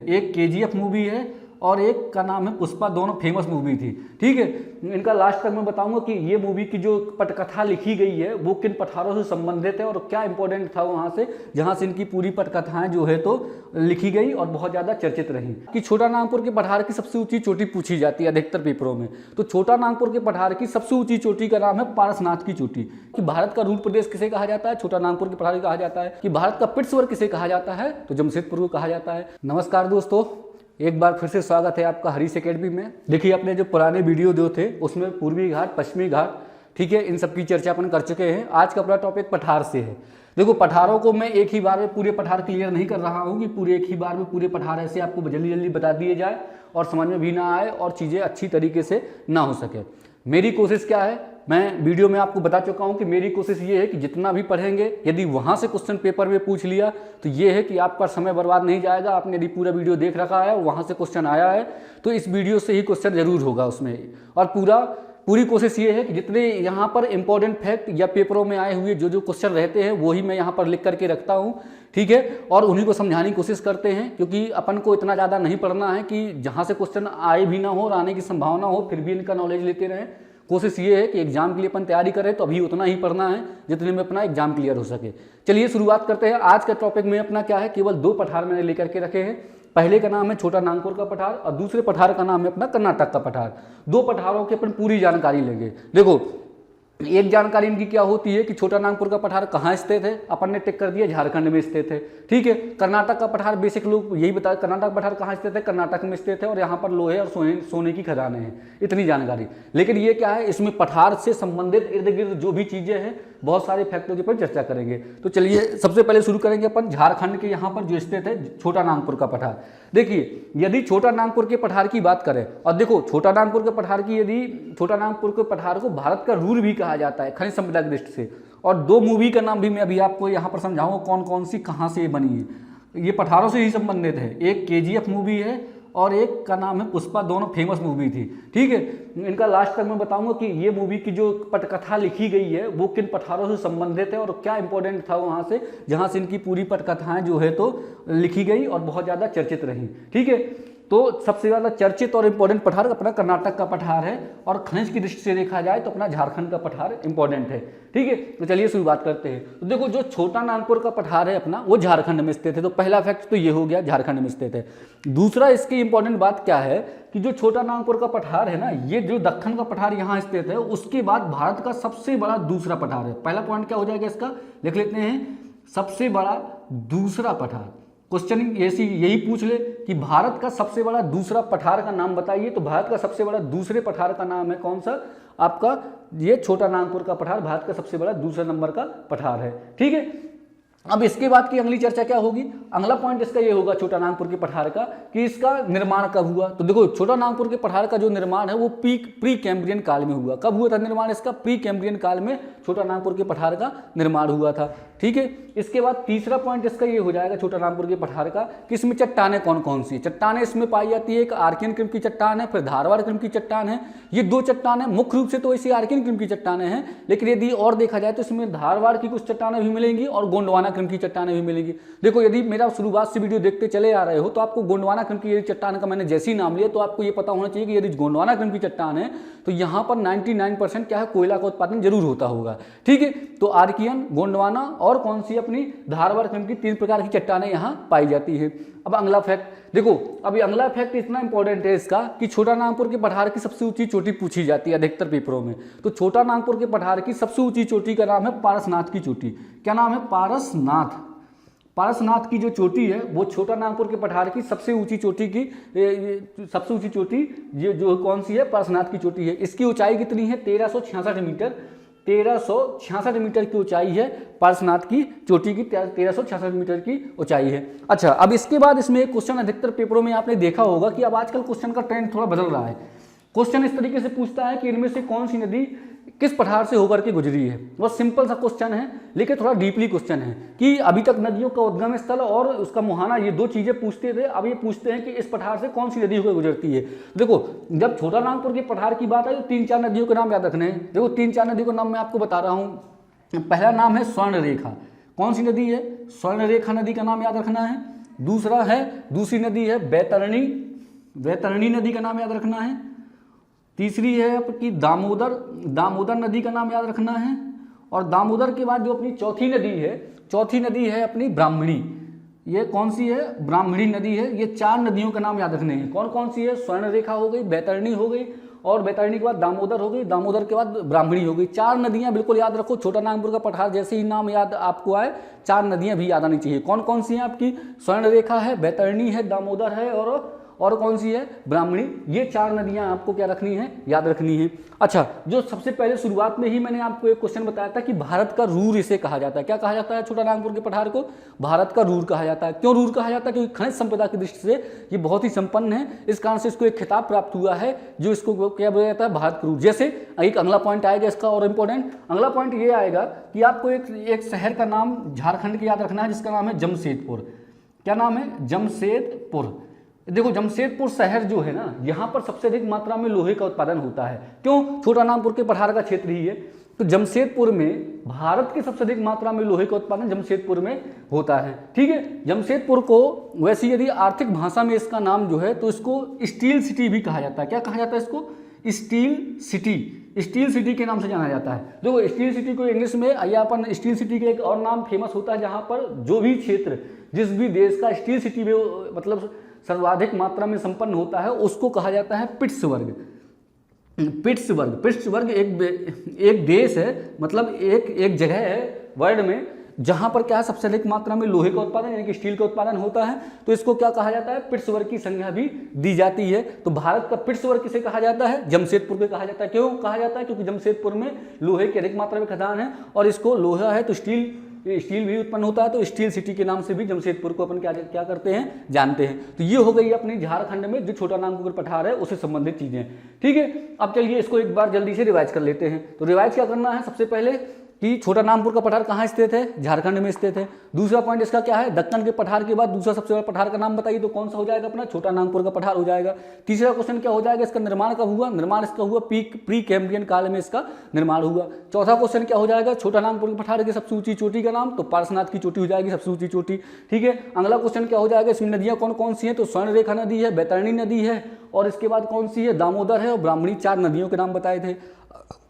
एक KGF movie है और एक का नाम है पुष्पा, दोनों फेमस मूवी थी। ठीक है, इनका लास्ट तक मैं बताऊंगा कि ये मूवी की जो पटकथा लिखी गई है वो किन पठारों से संबंधित है और क्या इंपॉर्टेंट था वहाँ से, जहाँ से इनकी पूरी पटकथाएं जो है तो लिखी गई और बहुत ज़्यादा चर्चित रही। कि छोटा नागपुर के पठार की सबसे ऊंची चोटी पूछी जाती है अधिकतर पेपरों में, तो छोटा नागपुर के पठार की सबसे ऊंची चोटी का नाम है पारसनाथ की चोटी। कि भारत का रूल प्रदेश किसे कहा जाता है, छोटा नागपुर के पठार कहा जाता है। कि भारत का पिट्सबर्ग किसे कहा जाता है, तो जमशेदपुर को कहा जाता है। नमस्कार दोस्तों, एक बार फिर से स्वागत है आपका हरीश एकेडमी में। देखिए, अपने जो पुराने वीडियो जो थे उसमें पूर्वी घाट, पश्चिमी घाट, ठीक है, इन सब की चर्चा अपन कर चुके हैं। आज का अपना टॉपिक पठार से है। देखो, पठारों को मैं एक ही बार में पूरे पठार क्लियर नहीं कर रहा हूँ कि पूरे एक ही बार में पूरे पठार ऐसे आपको जल्दी जल्दी बता दिए जाए और समझ में भी ना आए और चीज़ें अच्छी तरीके से ना हो सके। मेरी कोशिश क्या है, मैं वीडियो में आपको बता चुका हूं कि मेरी कोशिश ये है कि जितना भी पढ़ेंगे, यदि वहां से क्वेश्चन पेपर में पूछ लिया तो ये है कि आपका समय बर्बाद नहीं जाएगा। आपने यदि पूरा वीडियो देख रखा है, वहां से क्वेश्चन आया है तो इस वीडियो से ही क्वेश्चन जरूर होगा उसमें। और पूरी कोशिश ये है कि जितने यहाँ पर इंपॉर्टेंट फैक्ट या पेपरों में आए हुए जो क्वेश्चन रहते हैं वही मैं यहाँ पर लिख करके रखता हूँ, ठीक है, और उन्हीं को समझाने की कोशिश करते हैं। क्योंकि अपन को इतना ज़्यादा नहीं पढ़ना है कि जहाँ से क्वेश्चन आए भी ना हो और आने की संभावना हो फिर भी इनका नॉलेज लेते रहें। कोशिश ये है कि एग्जाम के लिए अपन तैयारी करें तो अभी उतना ही पढ़ना है जितने में अपना एग्जाम क्लियर हो सके। चलिए शुरुआत करते हैं। आज का टॉपिक में अपना क्या है, केवल 2 पठार मैंने लेकर के रखे हैं। पहले का नाम है छोटा नागपुर का पठार और दूसरे पठार का नाम है अपना कर्नाटक का पठार। 2 पठारों की अपन पूरी जानकारी लेंगे। देखो, एक जानकारी इनकी क्या होती है कि छोटा नागपुर का पठार कहाँ स्थित है, अपन ने टिक कर दिया झारखंड में स्थित है। ठीक है, कर्नाटक का पठार बेसिक लोग यही बता, कर्नाटक पठार कहाँ स्थित है, कर्नाटक में स्थित है और यहाँ पर लोहे और सोने की खदानें हैं, इतनी जानकारी। लेकिन ये क्या है, इसमें पठार से संबंधित इर्द गिर्द जो भी चीजें हैं बहुत सारे फैक्टों के ऊपर चर्चा करेंगे। तो चलिए सबसे पहले शुरू करेंगे अपन झारखंड के यहाँ पर जो स्थित है छोटा नागपुर का पठार। देखिए, यदि छोटा नागपुर के पठार की बात करें, और देखो छोटा नागपुर के पठार की, यदि छोटा नागपुर के पठार को भारत का रूर भी कहा जाता है खनिज संपदा की दृष्टि से। और 2 मूवी का नाम भी मैं अभी आपको यहाँ पर समझाऊंगा कौन कौन सी कहाँ से बनी है। ये पठारों से ही संबंधित है। एक केजीएफ मूवी है और एक का नाम है पुष्पा, दोनों फेमस मूवी थी। ठीक है, इनका लास्ट तक मैं बताऊंगा कि ये मूवी की जो पटकथा लिखी गई है वो किन पठारों से संबंधित है और क्या इंपॉर्टेंट था वहां से, जहां से इनकी पूरी पटकथाएं जो है तो लिखी गई और बहुत ज्यादा चर्चित रही। ठीक है, तो सबसे ज़्यादा चर्चित और इम्पोर्टेंट पठार अपना कर्नाटक का पठार है और खनिज की दृष्टि से देखा जाए तो अपना झारखंड का पठार इंपॉर्टेंट है। ठीक है, तो चलिए शुरुआत करते हैं। तो देखो, जो छोटा नागपुर का पठार है अपना वो झारखंड में स्थित है। तो पहला फैक्ट तो ये हो गया, झारखंड में स्थित है। दूसरा इसकी इंपॉर्टेंट बात क्या है कि जो छोटा नागपुर का पठार है ना, ये जो दक्खन का पठार यहाँ स्थित है, उसके बाद भारत का सबसे बड़ा दूसरा पठार है। पहला पॉइंट क्या हो जाएगा इसका, लिख लेते हैं, सबसे बड़ा दूसरा पठार। क्वेश्चन यही पूछ ले कि भारत का सबसे बड़ा दूसरा पठार का नाम बताइए, तो भारत का सबसे बड़ा दूसरे पठार का नाम है कौन सा, आपका ये छोटा नागपुर का पठार भारत का सबसे बड़ा दूसरा नंबर का पठार है। ठीक है, अब इसके बाद की अगली चर्चा क्या होगी, अगला पॉइंट इसका ये होगा छोटा नागपुर के पठार का कि इसका निर्माण कब हुआ। तो देखो, छोटा नागपुर के पठार का जो निर्माण है वो प्री कैम्ब्रियन काल में हुआ। कब हुआ था निर्माण इसका, प्री कैम्ब्रियन काल में छोटा नागपुर के पठार का निर्माण हुआ था। ठीक है, इसके बाद तीसरा पॉइंट इसका ये हो जाएगा छोटा नागपुर के पठार का कि इसमें चट्टानें कौन कौन सी चट्टानें इसमें पाई जाती है। एक आर्कियन क्रम की चट्टान है, फिर धारवाड़ क्रम की चट्टान है। ये 2 चट्टानें मुख्य रूप से तो ऐसी आर्कियन क्रम की चट्टानें हैं, लेकिन यदि और देखा जाए तो इसमें धारवाड़ की कुछ चट्टानें भी मिलेंगी और गोंडवाना क्रम की चट्टानें भी मिलेंगी। देखो, यदि मेरा शुरुआत से वीडियो देखते चले आ रहे हो तो आपको गोंडवाना क्रम की चट्टान का मैंने जैसे ही नाम लिया तो आपको ये पता होना चाहिए कि यदि गोंडवाना क्रम की चट्टान है तो यहाँ पर 99% क्या है, कोयला का उत्पादन जरूर होता होगा। ठीक है, तो आर्कियन, गोंडवाना और कौन सी अपनी धारवाड़ क्रम की 3 प्रकार की चट्टानें यहाँ पाई जाती है। अब अगला फैक्ट देखो, अभी अगला फैक्ट इतना इंपॉर्टेंट है इसका कि छोटा नागपुर के पठार की सबसे ऊंची चोटी पूछी जाती है अधिकतर पेपरों में। तो छोटा नागपुर के पठार की सबसे ऊंची चोटी का नाम है पारसनाथ की चोटी। क्या नाम है, पारसनाथ। पारसनाथ की जो चोटी है वो छोटा नागपुर के पठार की सबसे ऊंची चोटी की सबसे ऊंची चोटी जो कौन सी है, पारसनाथ की चोटी है। इसकी ऊंचाई कितनी है, 1366 मीटर। 1366 मीटर की ऊंचाई है पारसनाथ की चोटी की, 1366 मीटर की ऊंचाई है। अच्छा, अब इसके बाद इसमें एक क्वेश्चन अधिकतर पेपरों में आपने देखा होगा कि अब आजकल क्वेश्चन का ट्रेंड थोड़ा बदल रहा है। क्वेश्चन इस तरीके से पूछता है कि इनमें से कौन सी नदी किस पठार से होकर के गुजरी है। बहुत सिंपल सा क्वेश्चन है, लेकिन थोड़ा डीपली क्वेश्चन है कि अभी तक नदियों का उद्गम स्थल और उसका मुहाना, ये 2 चीजें पूछते थे। अब ये पूछते हैं कि इस पठार से कौन सी नदी होकर गुजरती है। देखो, जब छोटा नागपुर के पठार की बात है तो 3-4 नदियों के नाम याद रखने हैं। देखो, 3-4 नदियों का नाम मैं आपको बता रहा हूँ। पहला नाम है स्वर्ण रेखा। कौन सी नदी है, स्वर्ण रेखा नदी का नाम याद रखना है। दूसरा है, दूसरी नदी है बैतरणी, बैतरणी नदी का नाम याद रखना है। तीसरी है आपकी दामोदर, दामोदर नदी का नाम याद रखना है। और दामोदर के बाद जो अपनी चौथी नदी है, चौथी नदी है अपनी ब्राह्मणी। ये कौन सी है? ब्राह्मणी नदी है। ये 4 नदियों का नाम याद रखने हैं। कौन कौन सी है? स्वर्ण रेखा हो गई, बैतरणी हो गई, और बैतरणी के बाद दामोदर हो गई, दामोदर के बाद ब्राह्मणी हो गई। 4 नदियां बिल्कुल याद रखो। छोटा नागपुर का पठार जैसे ही नाम याद आपको आए, 4 नदियां भी याद आनी चाहिए। कौन कौन सी हैं आपकी? स्वर्ण रेखा है, बैतरणी है, दामोदर है, और कौन सी है? ब्राह्मणी। ये 4 नदियां आपको क्या रखनी है? याद रखनी है। अच्छा, जो सबसे पहले शुरुआत में ही मैंने आपको एक क्वेश्चन बताया था कि भारत का रूर इसे कहा जाता है। क्या कहा जाता है छोटा नागपुर के पठार को? भारत का रूर कहा जाता है। क्यों रूर कहा जाता है? क्योंकि खनिज संपदा की दृष्टि से ये बहुत ही संपन्न है, इस कारण से इसको एक खिताब प्राप्त हुआ है जो इसको क्या बोला जाता है? भारत का रूर। जैसे एक अगला पॉइंट आएगा इसका और इम्पोर्टेंट, अगला पॉइंट ये आएगा कि आपको एक शहर का नाम झारखंड के याद रखना है जिसका नाम है जमशेदपुर। क्या नाम है? जमशेदपुर। देखो जमशेदपुर शहर जो है ना, यहाँ पर सबसे अधिक मात्रा में लोहे का उत्पादन होता है। क्यों? छोटा नागपुर के पठार का क्षेत्र ही है, तो जमशेदपुर में भारत की सबसे अधिक मात्रा में लोहे का उत्पादन जमशेदपुर में होता है। ठीक है, जमशेदपुर को वैसे यदि आर्थिक भाषा में इसका नाम जो है तो इसको स्टील सिटी भी कहा जाता है। क्या कहा जाता है इसको? स्टील सिटी, स्टील सिटी के नाम से जाना जाता है। देखो स्टील सिटी को इंग्लिश में या अपन स्टील सिटी का एक और नाम फेमस होता है, जहाँ पर जो भी क्षेत्र जिस भी देश का स्टील सिटी में मतलब सर्वाधिक मात्रा में संपन्न होता है उसको कहा जाता है पिट्सबर्ग। पिट्सबर्ग, पिट्सबर्ग एक देश है, मतलब एक जगह है वर्ल्ड में जहां पर क्या है सबसे अधिक मात्रा में लोहे का उत्पादन यानी कि स्टील का उत्पादन होता है, तो इसको क्या कहा जाता है? पिट्सबर्ग की संज्ञा भी दी जाती है। तो भारत का पिट्सबर्ग किसे कहा जाता है? जमशेदपुर को कहा जाता है। क्यों कहा जाता है? क्योंकि जमशेदपुर में लोहे की अधिक मात्रा में खदान है और इसको लोहा है तो स्टील भी उत्पन्न होता है, तो स्टील सिटी के नाम से भी जमशेदपुर को अपन क्या करते हैं? जानते हैं। तो ये हो गई अपनी झारखंड में जो छोटा नागपुर पठार है उससे संबंधित चीजें। ठीक है, अब चलिए इसको एक बार जल्दी से रिवाइज कर लेते हैं। तो रिवाइज क्या करना है? सबसे पहले कि छोटा नागपुर का पठार कहाँ स्थित है? झारखंड में स्थित है। दूसरा पॉइंट इसका क्या है? दक्कन के पठार के बाद दूसरा सबसे बड़ा पठार का नाम बताइए, तो कौन सा हो जाएगा? अपना छोटा नागपुर का पठार हो जाएगा। तीसरा क्वेश्चन क्या हो जाएगा? इसका निर्माण कब हुआ? निर्माण इसका हुआ प्री कैम्ब्रियन काल में इसका निर्माण हुआ। चौथा क्वेश्चन क्या हो जाएगा? छोटा नागपुर के पठार की सबसे ऊंची चोटी का नाम, तो पार्श्वनाथ की चोटी हो जाएगी सबसे ऊंची चोटी। ठीक है, अगला क्वेश्चन क्या हो जाएगा? इसमें नदियां कौन कौन सी हैं? तो स्वर्ण रेखा नदी है, बैतरणी नदी है, और इसके बाद कौन सी है? दामोदर है और ब्राह्मणी। 4 नदियों के नाम बताए थे।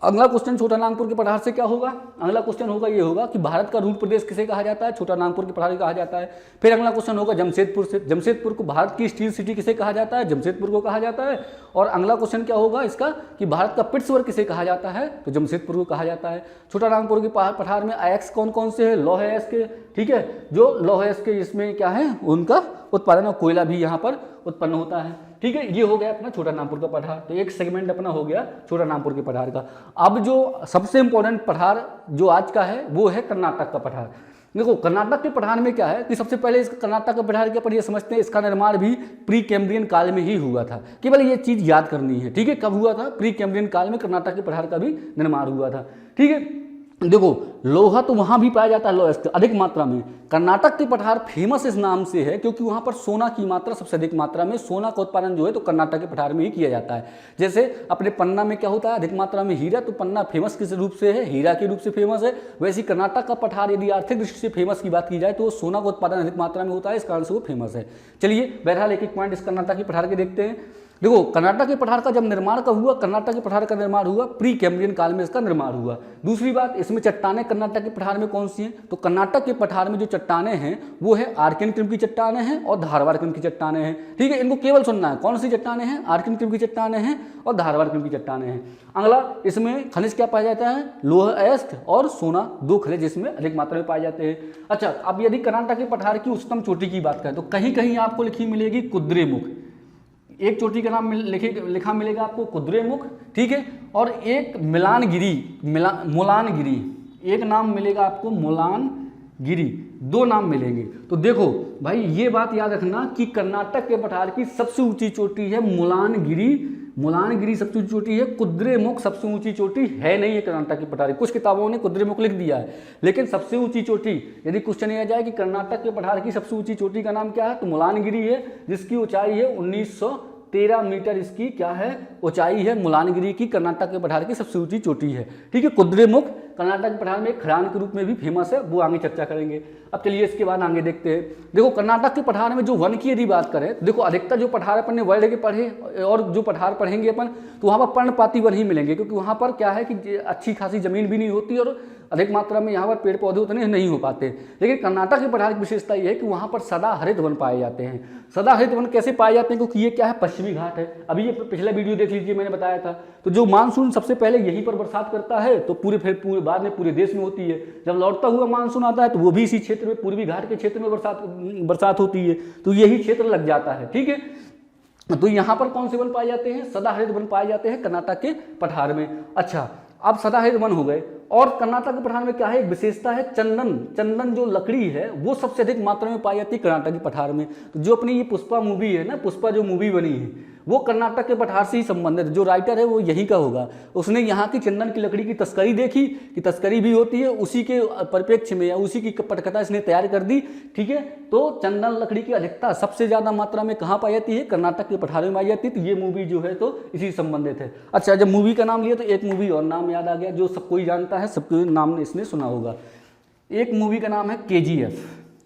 अगला क्वेश्चन छोटा नागपुर के पठार से क्या होगा? अगला क्वेश्चन होगा ये होगा कि भारत का रूर प्रदेश किसे कहा जाता है? छोटा नागपुर के पठार कहा जाता है। फिर अगला क्वेश्चन होगा जमशेदपुर से, जमशेदपुर को भारत की स्टील सिटी किसे कहा जाता है? जमशेदपुर को कहा जाता है। और अगला क्वेश्चन क्या होगा इसका कि भारत का पिट्सबर्ग किसे कहा जाता है? तो जमशेदपुर को कहा जाता है। छोटा नागपुर के पठार में अयस्क कौन कौन से है? लौह अयस्क, ठीक है, जो लौह अयस्क इसमें क्या है उनका उत्पादन और कोयला भी यहाँ पर उत्पन्न होता है। ठीक है, ये हो गया अपना छोटा नागपुर का पठार। तो एक सेगमेंट अपना हो गया छोटा नागपुर के पठार का। अब जो सबसे इंपॉर्टेंट पठार जो आज का है वो है कर्नाटक का पठार। देखो कर्नाटक के पठार में क्या है कि सबसे पहले इस कर्नाटक के पठार के ऊपर ये समझते हैं इसका निर्माण भी प्री कैम्ब्रियन काल में ही हुआ था। केवल ये चीज याद करनी है। ठीक है, कब हुआ था? प्री कैम्ब्रियन काल में कर्नाटक के पठार का भी निर्माण हुआ था। ठीक है, देखो लोहा तो वहां भी पाया जाता है, लोहा अधिक मात्रा में। कर्नाटक के पठार फेमस इस नाम से है क्योंकि वहां पर सोना की मात्रा सबसे अधिक मात्रा में, सोना का उत्पादन जो है तो कर्नाटक के पठार में ही किया जाता है। जैसे अपने पन्ना में क्या होता है? अधिक मात्रा में हीरा, तो पन्ना फेमस किस रूप से है? हीरा के रूप से फेमस है। वैसे कर्नाटक का पठार यदि आर्थिक दृष्टि से फेमस की बात की जाए तो सोना का उत्पादन अधिक मात्रा में होता है, इस कारण से वो फेमस है। चलिए बहरहाल एक एक पॉइंट इस कर्नाटक के पठार के देखते हैं। देखो कर्नाटक के पठार का जब निर्माण कब हुआ? कर्नाटक के पठार का निर्माण हुआ प्री कैम्ब्रियन काल में इसका निर्माण हुआ। दूसरी बात, इसमें चट्टानें कर्नाटक के पठार में कौन सी हैं? तो कर्नाटक के पठार में जो चट्टानें हैं वो है आर्कियन क्रम की चट्टानें हैं और धारवाड़ क्रम की चट्टानें हैं। ठीक है, इनको केवल सुनना है। कौन सी चट्टानें हैं? आर्कियन क्रम की चट्टानें हैं और धारवाड़ क्रम की चट्टानें हैं। अगला, इसमें खनिज क्या पाया जाता है? लोह अयस्क और सोना, 2 खनिज इसमें अधिक मात्रा में पाए जाते हैं। अच्छा, अब यदि कर्नाटक के पठार की उच्चतम चोटी की बात करें तो कहीं कहीं आपको लिखी मिलेगी कुद्रेमुख। एक चोटी का नाम लिखा मिलेगा आपको कुद्रेमुख। ठीक है, और एक मोलानगिरी, एक नाम मिलेगा आपको मोलानगिरी, 2 नाम मिलेंगे। तो देखो भाई ये बात याद रखना कि कर्नाटक के पठार की सबसे ऊंची चोटी है मोलानगिरी, मोलानगिरी सबसे ऊंची चोटी है। कुद्रेमुख सबसे ऊंची चोटी है नहीं है कर्नाटक की पठार। कुछ किताबों ने कुद्रेमुख लिख दिया है, लेकिन सबसे ऊंची चोटी यदि क्वेश्चन आ जाए कि कर्नाटक के पठार की सबसे ऊंची चोटी का नाम क्या है, तो मोलानगिरी है, जिसकी ऊंचाई है 1913 मीटर। इसकी क्या है? ऊंचाई है मोलानगिरी की, कर्नाटक के पठार की सबसे ऊंची चोटी है। ठीक है, कुद्रेमुख कर्नाटक के पठार में एक खदान के रूप में भी फेमस है, वो आगे चर्चा करेंगे। अब चलिए इसके बाद आगे देखते हैं। देखो कर्नाटक के पठार में जो वन की यदि बात करें तो देखो अधिकतर जो पठार अपन ने वर्ल्ड के पढ़े और जो पठार पढ़ेंगे अपन तो वहाँ पर पर्णपाती वन ही मिलेंगे, क्योंकि वहाँ पर क्या है कि अच्छी खासी जमीन भी नहीं होती और अधिक मात्रा में यहाँ पर पेड़ पौधे उतने नहीं हो पाते। लेकिन कर्नाटक के पठार की विशेषता ये है कि वहाँ पर सदा हरित वन पाए जाते हैं। सदा हरित वन कैसे पाए जाते हैं, क्योंकि ये क्या है, पश्चिमी घाट है। अभी ये पिछला वीडियो देख लीजिए, मैंने बताया था। तो जो मानसून सबसे पहले यहीं पर बरसात करता है, तो पूरे बाद में पूरे देश में होती है। जब लौटता हुआ मानसून आता है तो वो भी इसी क्षेत्र में, पूर्वी घाट के क्षेत्र में बरसात होती है, तो यही क्षेत्र लग जाता है। ठीक है, तो यहाँ पर कौन से वन पाए जाते हैं, सदाहरित वन पाए जाते हैं कर्नाटक के पठार में। अच्छा, अब सदाहरित वन हो गए। और कर्नाटक के पठार में क्या है, एक विशेषता है चंदन जो लकड़ी है वो सबसे अधिक मात्रा में पाई जाती है कर्नाटक के पठार में। तो जो अपनी ये पुष्पा मूवी है ना, पुष्पा जो मूवी बनी है वो कर्नाटक के पठार से ही संबंधित है। जो राइटर है वो यहीं का होगा। उसने यहाँ की चंदन की लकड़ी की तस्करी देखी कि तस्करी भी होती है, उसी के परिप्रेक्ष्य में या उसी की पटकथा इसने तैयार कर दी। ठीक है, तो चंदन लकड़ी की अधिकता सबसे ज्यादा मात्रा में कहाँ पाई जाती है, कर्नाटक के पठार में पाई जाती है। तो ये मूवी जो है तो इसी संबंधित है। अच्छा, जब मूवी का नाम लिया तो एक मूवी और नाम याद आ गया जो सब कोई जानता है, सबको नाम इसने सुना होगा। एक मूवी का नाम है KGF।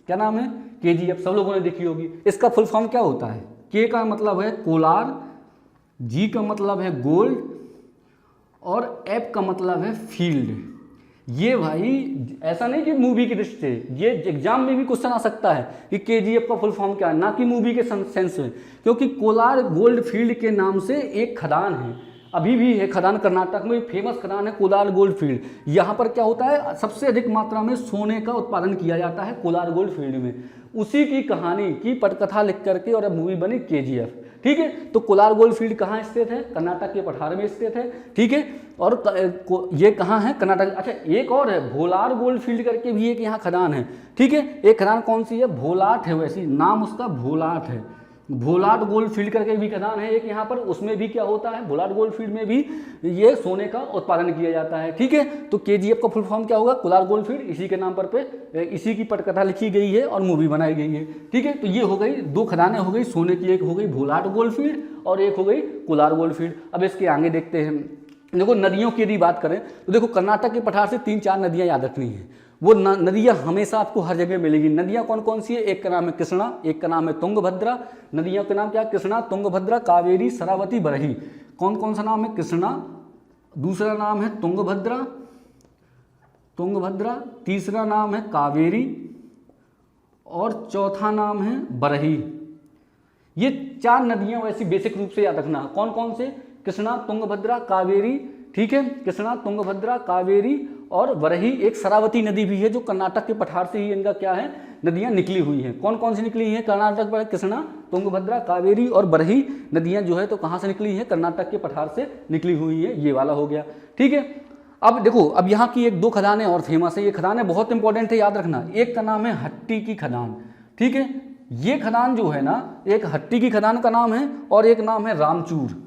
क्या नाम है, KGF, सब लोगों ने देखी होगी। इसका फुल फॉर्म क्या होता है, K का मतलब है कोलार, G का मतलब है गोल्ड और F का मतलब है फील्ड। ये भाई ऐसा नहीं कि मूवी की दृष्टि से, ये एग्जाम में भी क्वेश्चन आ सकता है कि KGF का फुल फॉर्म क्या है, ना कि मूवी के सेंस में। क्योंकि कोलार गोल्ड फील्ड के नाम से एक खदान है, अभी भी है खदान, कर्नाटक में फेमस खदान है कोलार गोल्ड फील्ड। यहाँ पर क्या होता है, सबसे अधिक मात्रा में सोने का उत्पादन किया जाता है कोलार गोल्ड फील्ड में। उसी की कहानी की पटकथा लिख करके और अब मूवी बनी KGF। ठीक है, तो कोलार गोल्ड फील्ड कहाँ स्थित है, कर्नाटक के पठार में स्थित है। ठीक है, और ये कहाँ है, कर्नाटक। अच्छा, एक और है भोलार गोल्ड फील्ड करके भी एक यहाँ खदान है। ठीक है, एक खदान कौन सी है, भोलाट है, वैसी नाम उसका भोलाट है। भोलाट गोल्ड फील्ड करके भी खदान है एक यहाँ पर, उसमें भी क्या होता है, भोलाट गोल्ड फील्ड में भी ये सोने का उत्पादन किया जाता है। ठीक है, तो KGF का फुल फॉर्म क्या होगा, कोलार गोल्ड फील्ड, इसी के नाम पर पे इसी की पटकथा लिखी गई है और मूवी बनाई गई है। ठीक है, तो ये हो गई दो खदानें हो गई सोने की, एक हो गई भोलाट गोल्ड फील्ड और एक हो गई कोलार गोल्ड फील्ड। अब इसके आगे देखते हैं। देखो नदियों की यदि बात करें तो देखो कर्नाटक के पठार से 3-4 नदियाँ याद रखनी है। वो नदियाँ हमेशा आपको हर जगह मिलेगी। नदियाँ कौन कौन सी है, एक का नाम है कृष्णा, एक का नाम है तुंगभद्रा। नदियों के नाम क्या, कृष्णा, तुंगभद्रा, कावेरी, शरावती, बरही। कौन कौन सा नाम है, कृष्णा, दूसरा नाम है तुंगभद्रा, तीसरा नाम है कावेरी और चौथा नाम है बरही। ये 4 नदियाँ वैसी बेसिक रूप से याद रखना। कौन कौन से, कृष्णा, तुंगभद्रा, कावेरी। ठीक है, कृष्णा, तुंगभद्रा, कावेरी और वरही। एक शरावती नदी भी है जो कर्नाटक के पठार से ही इनका क्या है, नदियां निकली हुई हैं। कौन कौन सी निकली हैं कर्नाटक पर, कृष्णा, तुंगभद्रा, कावेरी और बरही नदियां जो है तो कहाँ से निकली हैं, कर्नाटक के पठार से निकली हुई है। ये वाला हो गया। ठीक है, अब देखो, अब यहाँ की 1-2 खदानें और फेमस है। ये खदानें बहुत इंपॉर्टेंट है, याद रखना। एक का नाम है हट्टी की खदान। ठीक है, ये खदान जो है ना, एक हट्टी की खदान का नाम है और एक नाम है रामचूर।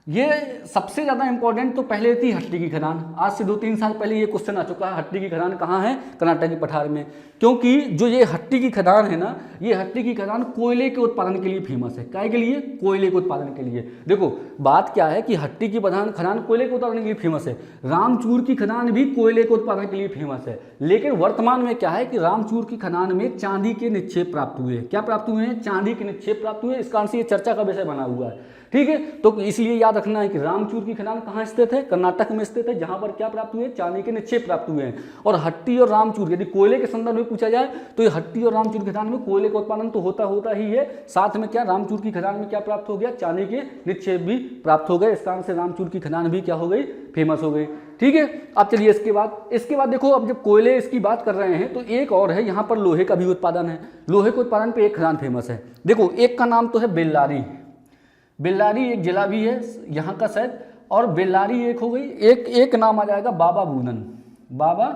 ये सबसे ज़्यादा इंपॉर्टेंट तो पहले थी हट्टी की खदान। आज से 2-3 साल पहले ये क्वेश्चन आ चुका है, हट्टी की खदान कहाँ है, कर्नाटक के पठार में। क्योंकि जो ये हट्टी की खदान है ना, ये हट्टी की खदान कोयले के उत्पादन के लिए फेमस है। काय के लिए, कोयले के उत्पादन के लिए। देखो बात क्या है कि हट्टी की खदान कोयले के उत्पादन के लिए फेमस है, रामचूर की खदान भी कोयले के उत्पादन के लिए फेमस है। लेकिन वर्तमान में क्या है कि रामचूर की खदान में चांदी के निक्षेप प्राप्त हुए। क्या प्राप्त हुए हैं, चांदी के निक्षेप प्राप्त हुए। इस कारण से ये चर्चा का विषय बना हुआ है। ठीक है, तो इसलिए याद रखना है कि रामचूर की खदान कहाँ स्थित है, कर्नाटक में स्थित है, जहां पर क्या प्राप्त हुए, चांदी के निक्षेप प्राप्त हुए हैं। और हट्टी और रामचूर यदि कोयले के संदर्भ में पूछा जाए तो ये हट्टी और रामचूर की खदान में कोयले का उत्पादन तो होता ही है, साथ में क्या रामचूर की खदान में क्या प्राप्त हो गया, चांदी के निक्षेप भी प्राप्त हो गए। इस कारण से रामचूर की खदान भी क्या हो गई, फेमस हो गई। ठीक है, अब चलिए इसके बाद देखो, अब जब कोयले इसकी बात कर रहे हैं तो एक और है, यहाँ पर लोहे का भी उत्पादन है। लोहे के उत्पादन पे एक खदान फेमस है। देखो एक का नाम तो है बेल्लारी, बेल्लारी एक जिला भी है यहाँ का शायद, और बेल्लारी एक हो गई। एक नाम आ जाएगा बाबा बुदान। बाबा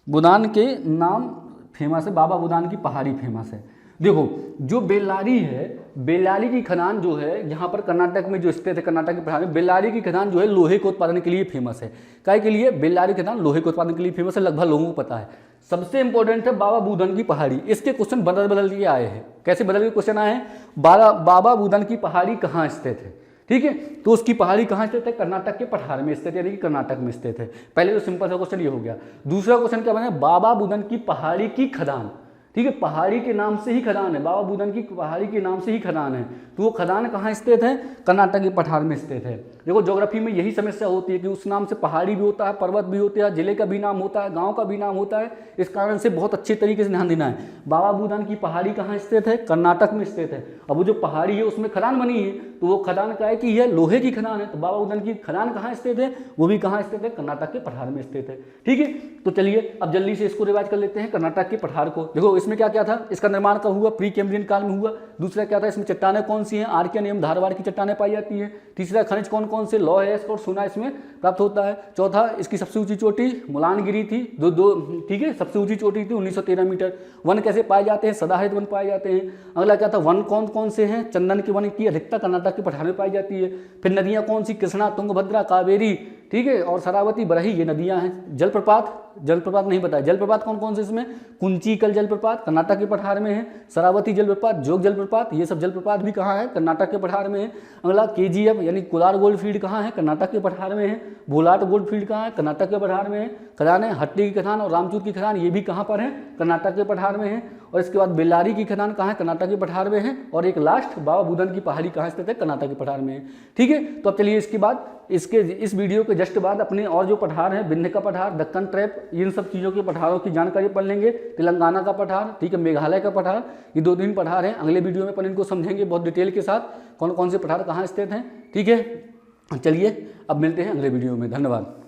बुदान के नाम फेमस है, बाबा बुदान की पहाड़ी फेमस है। देखो जो बेल्लारी है, बेल्लारी की खदान जो है यहाँ पर कर्नाटक में जो स्थित है, कर्नाटक के पठार में, बेल्लारी की खदान जो है लोहे के उत्पादन के लिए फेमस है। काय के लिए, बेल्लारी खदान लोहे के उत्पादन के लिए फेमस है, लगभग लोगों को पता है। सबसे इंपॉर्टेंट है बाबा बुदान की पहाड़ी। इसके क्वेश्चन बदल के आए हैं। कैसे बदल के क्वेश्चन आए हैं, बाबा बुदान की पहाड़ी कहाँ स्थित है। ठीक है। तो उसकी पहाड़ी कहाँ स्थित है? कर्नाटक के पठार में स्थित, यानी कि कर्नाटक में स्थित है। पहले तो सिंपल सा क्वेश्चन ये हो गया। दूसरा क्वेश्चन क्या बना? बाबा बुदन की पहाड़ी की खदान, ठीक है, पहाड़ी के नाम से ही खदान है, बाबा बुदन की पहाड़ी के नाम से ही खदान है। तो वो खदान कहाँ स्थित है? कर्नाटक के पठार में स्थित है। देखो ज्योग्राफी में यही समस्या होती है कि उस नाम से पहाड़ी भी होता है, पर्वत भी होते हैं, जिले का भी नाम होता है, गांव का भी नाम होता है। इस कारण से बहुत अच्छे तरीके से ध्यान देना है। बाबा बुदन की पहाड़ी कहाँ स्थित है? कर्नाटक में स्थित है। अब वो जो पहाड़ी है उसमें खदान बनी है, तो वो खदान का है कि यह लोहे की खदान है। तो बाबा बुदन की खदान कहाँ स्थित है? वो भी कहाँ स्थित है? कर्नाटक के पठार में स्थित है। ठीक है, तो चलिए अब जल्दी से इसको रिवाइज कर लेते हैं। कर्नाटक के पठार को देखो, इसमें क्या क्या था? इसका निर्माण कब हुआ? प्री कैम्ब्रियन काल में हुआ। दूसरा क्या था? इसमें चट्टानें कौन सी हैं? आर्कियन एवं धारवाड़ की चट्टानें पाई जाती है। तीसरा खनिज कौन कौन से? लौह और सोना इसमें प्राप्त होता है। चौथा, इसकी सबसे ऊंची चोटी मुलानगिरी थी, दो ठीक है, सबसे ऊंची चोटी थी 1913 मीटर। वन कैसे पाए जाते हैं? सदाहरित वन पाए जाते हैं। अगला क्या था? वन कौन कौन से हैं? चंदन के वन की अधिकता कर्नाटक के पठार में पाई जाती है। फिर नदियां कौन सी? कृष्णा, तुंगभद्रा, कावेरी, ठीक है, और शरावती, बरही, ये नदियां हैं। जलप्रपात नहीं बताया। जलप्रपात कौन कौन से? इसमें कुंचिकल जलप्रपात कर्नाटक के पठार में है। शरावती जलप्रपात, जोग जलप्रपात, ये सब जलप्रपात भी कहाँ है? कर्नाटक के पठार में है। अगला KGF यानी कोलार गोल्ड फील्ड कहाँ है? कर्नाटक के पठार में है। भोलाट गोल्ड फील्ड कहाँ है? कर्नाटक के पठार में है। खदानें हट्टी की खदान और रामचूर की खदान, ये भी कहाँ पर है? कर्नाटक के पठार में है। और इसके बाद बेल्लारी की खदान कहाँ है? कर्नाटक के पठार में है। और एक लास्ट बाबा बुदन की पहाड़ी कहाँ स्थित है? कर्नाटक के पठार में है। ठीक है, तो अब चलिए इसके बाद इस वीडियो के जस्ट बाद अपने और जो पठार हैं, विंध्य का पठार, दक्कन ट्रैप, इन सब चीज़ों के पठारों की जानकारी पढ़ लेंगे। तेलंगाना का पठार, ठीक है, मेघालय का पठार, ये 2-3 पठार हैं। अगले वीडियो में अपन इनको समझेंगे बहुत डिटेल के साथ, कौन कौन से पठार कहाँ स्थित हैं। ठीक है, चलिए अब मिलते हैं अगले वीडियो में। धन्यवाद।